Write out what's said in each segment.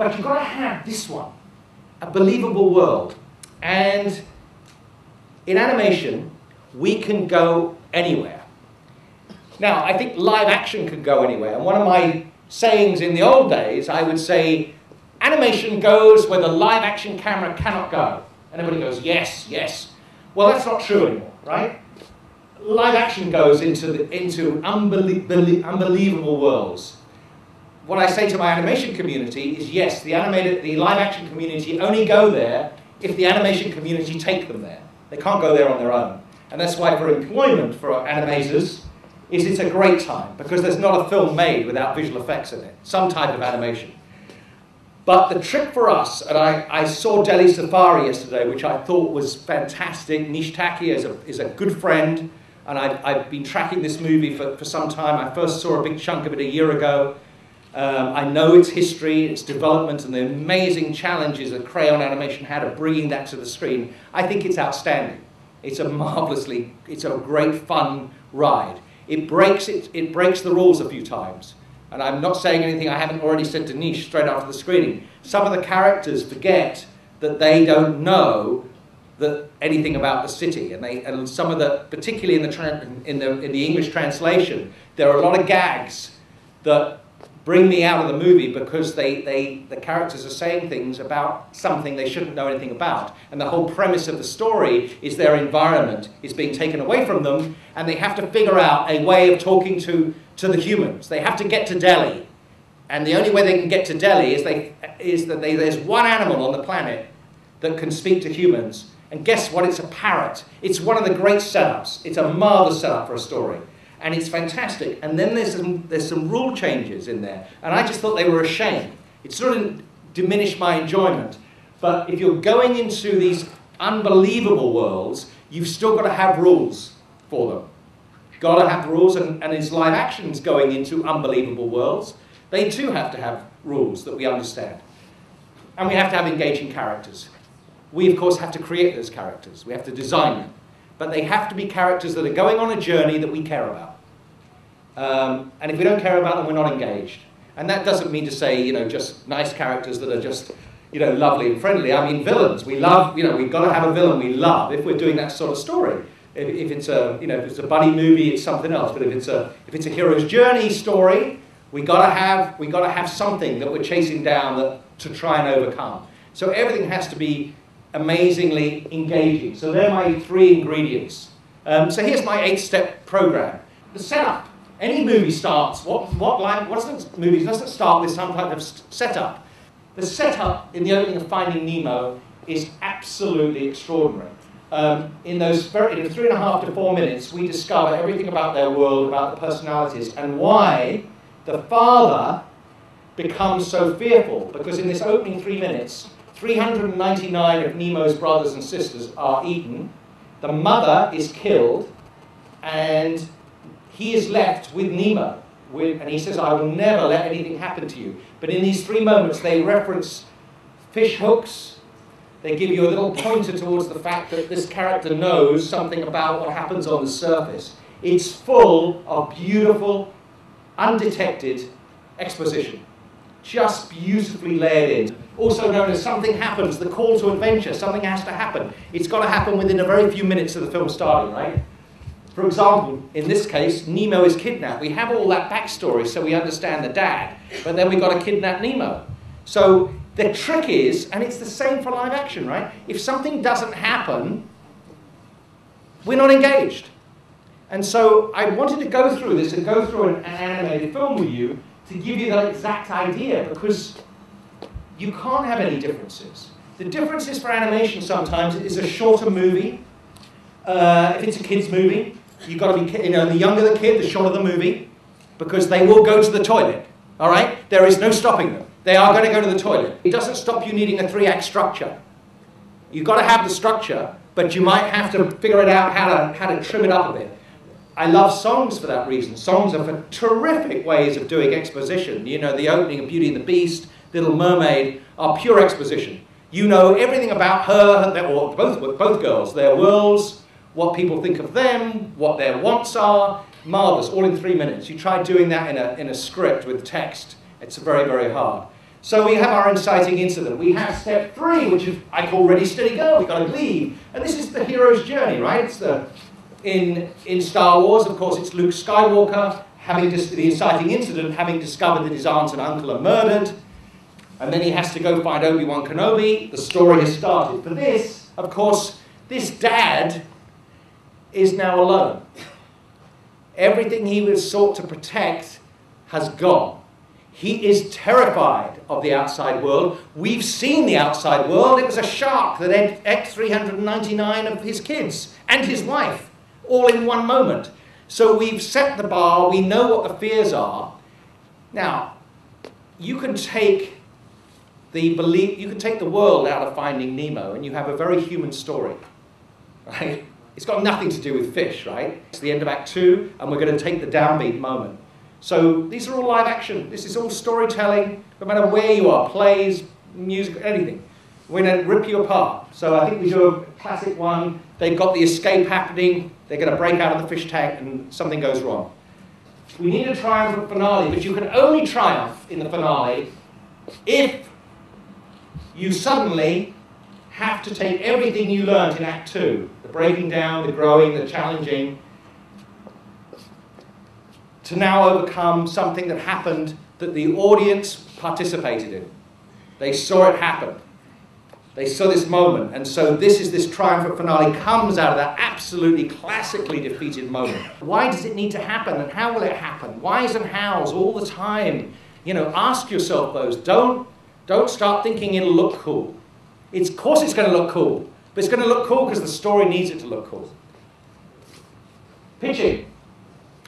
But you've got to have this one, a believable world. And in animation, we can go anywhere. Now, I think live action can go anywhere. And one of my sayings in the old days, I would say, animation goes where the live action camera cannot go. And everybody goes, yes, yes. Well, that's not true anymore, right? Live action goes into unbelievable worlds. What I say to my animation community is, yes, the live action community only go there if the animation community take them there. They can't go there on their own. And that's why for employment for animators, it's a great time, because there's not a film made without visual effects in it, some type of animation. But the trick for us, and I saw Delhi Safari yesterday, which I thought was fantastic. Nish Taki is a good friend, and I've been tracking this movie for some time. I first saw a big chunk of it a year ago. I know its history, its development, and the amazing challenges that Crayon Animation had of bringing that to the screen. I think it's outstanding. It's a great fun ride. It breaks the rules a few times. And I'm not saying anything I haven't already said to Nish straight after the screening. Some of the characters forget that they don't know anything about the city, and some of the, particularly in the English translation, there are a lot of gags that bring me out of the movie because the characters are saying things about something they shouldn't know anything about. And the whole premise of the story is their environment is being taken away from them, and they have to figure out a way of talking to the humans. They have to get to Delhi. And the only way they can get to Delhi is that there's one animal on the planet that can speak to humans. And guess what? It's a parrot. It's one of the great setups. It's a marvelous setup for a story. And it's fantastic. And then there's some rule changes in there. And I just thought they were a shame. It sort of diminished my enjoyment. But if you're going into these unbelievable worlds, you've still got to have rules for them. You've got to have rules, and as live actions going into unbelievable worlds, they too have to have rules that we understand. And we have to have engaging characters. We, of course, have to create those characters. We have to design them. But they have to be characters that are going on a journey that we care about. And if we don't care about them, we're not engaged. And that doesn't mean to say, just nice characters that are just, lovely and friendly. I mean, villains. We love, we've got to have a villain we love if we're doing that sort of story. If it's a, if it's a buddy movie, it's something else. But if it's a hero's journey story, we got to have something that we're chasing down to try and overcome. So everything has to be amazingly engaging. So they're my 3 ingredients. So here's my 8-step program. The setup. Any movie starts, movie doesn't start with some type of setup. The setup in the opening of Finding Nemo is absolutely extraordinary. In 3.5 to 4 minutes, we discover everything about their world, about the personalities, and why the father becomes so fearful. Because in this opening 3 minutes, 399 of Nemo's brothers and sisters are eaten, the mother is killed, and he is left with Nemo. And he says, I will never let anything happen to you. But in these 3 moments, they reference fish hooks. They give you a little pointer towards the fact that this character knows something about what happens on the surface. It's full of beautiful, undetected exposition. Just beautifully layered in. Also known as something happens, the call to adventure. Something has to happen. It's got to happen within a very few minutes of the film starting, right? For example, in this case, Nemo is kidnapped. We have all that backstory so we understand the dad, but then we've got to kidnap Nemo. So the trick is, and it's the same for live action, right? If something doesn't happen, we're not engaged. And so I wanted to go through this and go through an animated film with you to give you that exact idea, because you can't have any differences. The differences for animation sometimes is a shorter movie. If it's a kid's movie, you've got to be, the younger the kid, the shorter the movie, because they will go to the toilet, all right? There is no stopping them. They are going to go to the toilet. It doesn't stop you needing a 3-act structure. You've got to have the structure, but you might have to figure it out how to trim it up a bit. I love songs for that reason. Songs are for terrific ways of doing exposition. The opening of Beauty and the Beast, Little Mermaid are pure exposition. You know everything about her, or both girls, their worlds, what people think of them, what their wants are. Marvelous, all in 3 minutes. You try doing that in a script with text, it's very, very hard. So we have our inciting incident. We have step 3, which is, I call ready, steady, go. We've got to leave. And this is the hero's journey, right? It's in Star Wars, of course, it's Luke Skywalker having the inciting incident, having discovered that his aunt and uncle are murdered. And then he has to go find Obi-Wan Kenobi. The story has started. For this, of course, this dad is now alone. Everything he was sought to protect has gone. He is terrified of the outside world. We've seen the outside world. It was a shark that ate 399 of his kids and his wife, all in one moment. So we've set the bar. We know what the fears are. Now, you can take the world out of Finding Nemo, and you have a very human story, right? It's got nothing to do with fish, right? It's the end of Act 2, and we're going to take the downbeat moment. So these are all live action. This is all storytelling, no matter where you are, plays, music, anything. We're going to rip you apart. So I think we do a classic one. They've got the escape happening. They're going to break out of the fish tank and something goes wrong. We need a triumphant finale, but you can only triumph in the finale if you suddenly have to take everything you learned in Act 2, the breaking down, the growing, the challenging, to now overcome something that happened that the audience participated in. They saw it happen. They saw this moment. And so this triumphant finale comes out of that absolutely classically defeated moment. Why does it need to happen, and how will it happen? Whys and hows all the time. You know, ask yourself those. Don't start thinking it'll look cool. Of course it's going to look cool. But it's going to look cool because the story needs it to look cool. Pitching.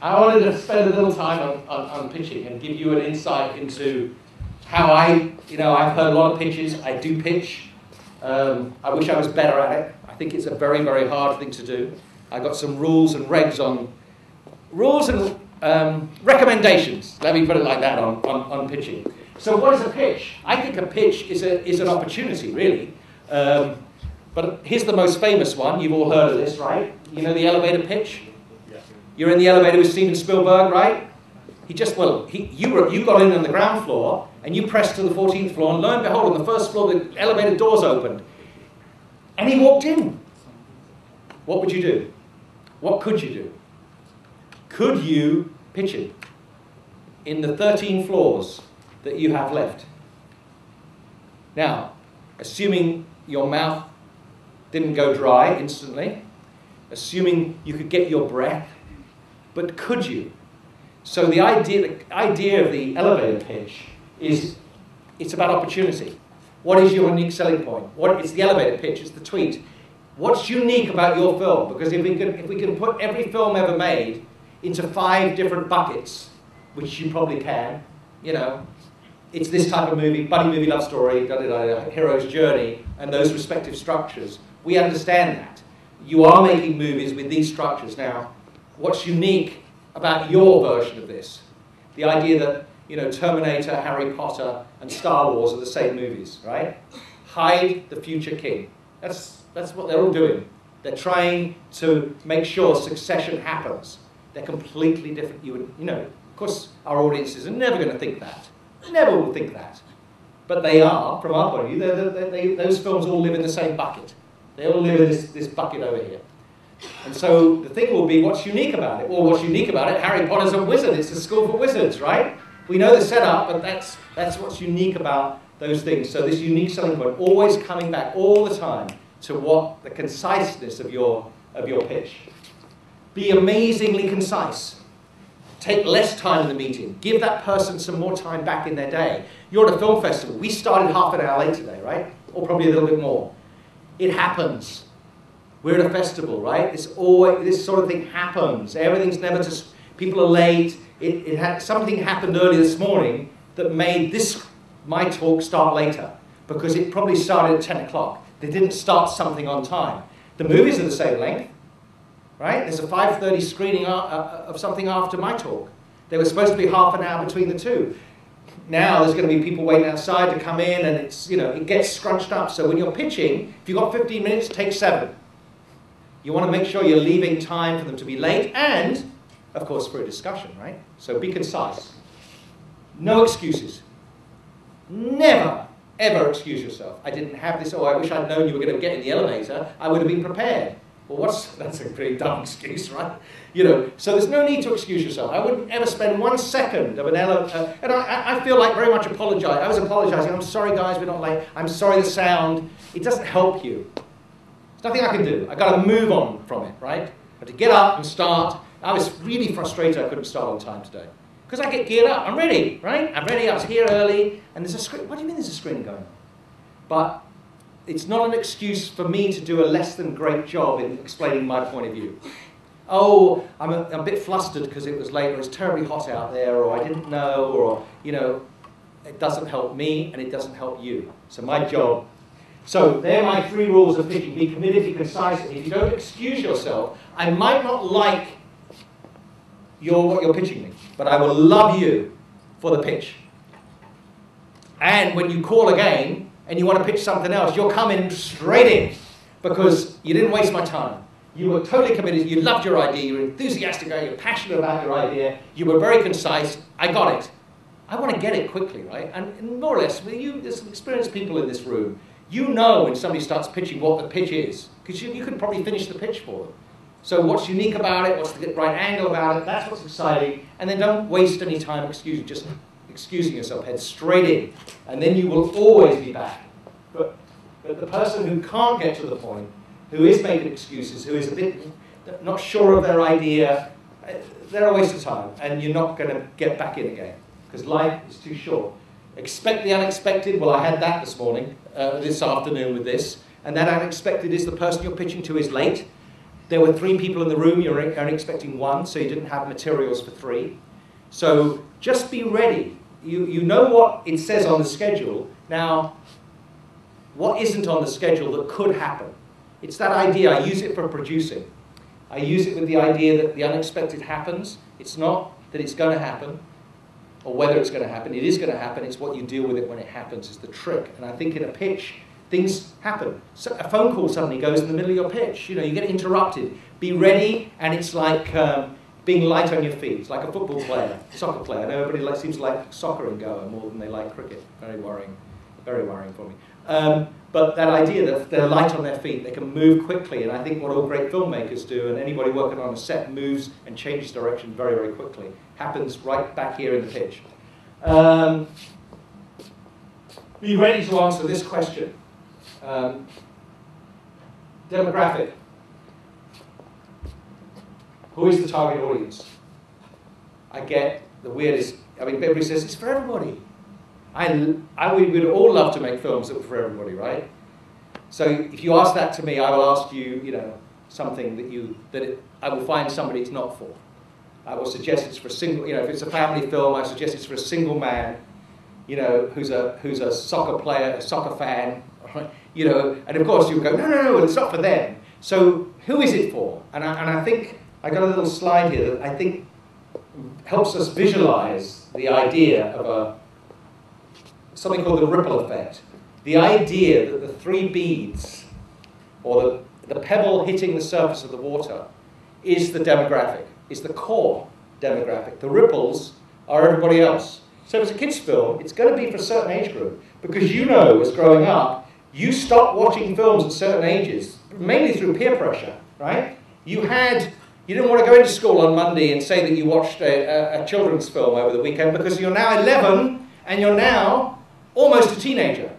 I wanted to spend a little time on pitching and give you an insight into how I've heard a lot of pitches. I do pitch. I wish I was better at it. I think it's a very, very hard thing to do. I've got some rules and regs on, rules and recommendations, let me put it like that, on pitching. So what is a pitch? I think a pitch is an opportunity, really. But here's the most famous one. You've all heard of this, right? You know the elevator pitch? You're in the elevator with Steven Spielberg, right? You got in on the ground floor, and you pressed to the 14th floor, and lo and behold, on the first floor, the elevator doors opened. And he walked in. What would you do? What could you do? Could you pitch him in the 13 floors that you have left? Now, assuming your mouth didn't go dry instantly, assuming you could get your breath, but could you? So the idea of the elevator pitch is it's about opportunity. What is your unique selling point? It's the elevator pitch, it's the tweet. What's unique about your film? Because if we can put every film ever made into 5 different buckets, which you probably can, you know, it's this type of movie, buddy movie, love story, hero's journey, and those respective structures. We understand that. You are making movies with these structures. Now, what's unique about your version of this? The idea that, you know, Terminator, Harry Potter, and Star Wars are the same movies, right? Hide the future king. That's what they're all doing. They're trying to make sure succession happens. They're completely different. You know, of course, our audiences are never going to think that. Never will think that. But they are, from our point of view, those films all live in the same bucket. They all live in this bucket over here. And so the thing will be, what's unique about it? Well, what's unique about it? Harry Potter's a wizard. It's a school for wizards, right? We know the setup, but that's what's unique about those things. So this unique selling point, always coming back all the time to what the conciseness of your pitch. Be amazingly concise. Take less time in the meeting. Give that person some more time back in their day. You're at a film festival. We started half an hour late today, right? Or probably a little bit more. It happens. We're at a festival, right? This sort of thing happens. Everything's never just, people are late. Something happened early this morning that made my talk start later, because it probably started at 10 o'clock. They didn't start something on time. The movies are the same length, right? There's a 5:30 screening of something after my talk. There was supposed to be half an hour between the two. Now there's going to be people waiting outside to come in, and it's, you know, it gets scrunched up. So when you're pitching, if you've got 15 minutes, take 7. You want to make sure you're leaving time for them to be late, and, of course, for a discussion, right? So be concise. No excuses. Never, ever excuse yourself. I didn't have this, oh, I wish I'd known you were going to get in the elevator. I would have been prepared. Well, that's a pretty dumb excuse, right? You know, so there's no need to excuse yourself. I wouldn't ever spend 1 second of an elevator, and I feel like very much apologize. I was apologizing. I'm sorry, guys, we're not late. I'm sorry the sound. It doesn't help you. There's nothing I can do. I've got to move on from it, right? But to get up and start, I was really frustrated I couldn't start on time today. Because I get geared up. I'm ready, right? I'm ready. I was here early, and there's a screen. What do you mean there's a screen going on? But it's not an excuse for me to do a less than great job in explaining my point of view. Oh, I'm a bit flustered because it was late, or it's terribly hot out there, or I didn't know, or, you know, it doesn't help me, and it doesn't help you. So my job. So they're my 3 rules of pitching. Be committed, be concise. If you don't excuse yourself, I might not like what you're pitching me, but I will love you for the pitch. And when you call again, and you want to pitch something else, you'll come in straight in because you didn't waste my time. You were totally committed, you loved your idea, you were enthusiastic, you're passionate about your idea, you were very concise, I got it. I want to get it quickly, right? And more or less, there's some experienced people in this room, you know when somebody starts pitching what the pitch is, because you can probably finish the pitch for them. So what's unique about it, what's the right angle about it, that's what's exciting, and then don't waste any time excusing yourself, head straight in, and then you will always be back. But the person who can't get to the point, who is making excuses, who is a bit not sure of their idea, they're a waste of time, and you're not going to get back in again, because life is too short. Expect the unexpected. Well, I had that this morning, this afternoon with this, and that unexpected is the person you're pitching to is late. There were 3 people in the room, you're only expecting 1, so you didn't have materials for 3. So just be ready. You know what it says on the schedule. Now, what isn't on the schedule that could happen? It's that idea. I use it for producing. I use it with the idea that the unexpected happens. It's not that it's going to happen, or whether it's going to happen. It is going to happen. It's what you deal with it when it happens is the trick. And I think in a pitch, things happen. So a phone call suddenly goes in the middle of your pitch. You know, you get interrupted. Be ready, and it's like being light on your feet. It's like a football player, soccer player. I know everybody seems to like soccer and Goa more than they like cricket. Very worrying for me. But that idea that they're light on their feet, they can move quickly, and I think what all great filmmakers do, and anybody working on a set moves and changes direction very, very quickly, happens right back here in the pitch. Be ready to answer this question. Demographic. Who is the target audience? I get the weirdest, I mean, everybody says it's for everybody. We would all love to make films that were for everybody, right? So if you ask that to me, I will ask you, you know, something that I will find somebody it's not for. I will suggest it's for a single, you know, if it's a family film, I suggest it's for a single man, you know, who's a soccer player, a soccer fan, right? You know, and of course you'll go, no, it's not for them. So who is it for? And I think I got a little slide here that I think helps us visualize the idea of something called the ripple effect. The idea that the 3 beads, or the pebble hitting the surface of the water, is the demographic, is the core demographic. The ripples are everybody else. So if it's a kids' film, it's going to be for a certain age group, because you know, as growing up, you stopped watching films at certain ages, mainly through peer pressure, right? You didn't want to go into school on Monday and say that you watched a children's film over the weekend because you're now 11 and you're now almost a teenager.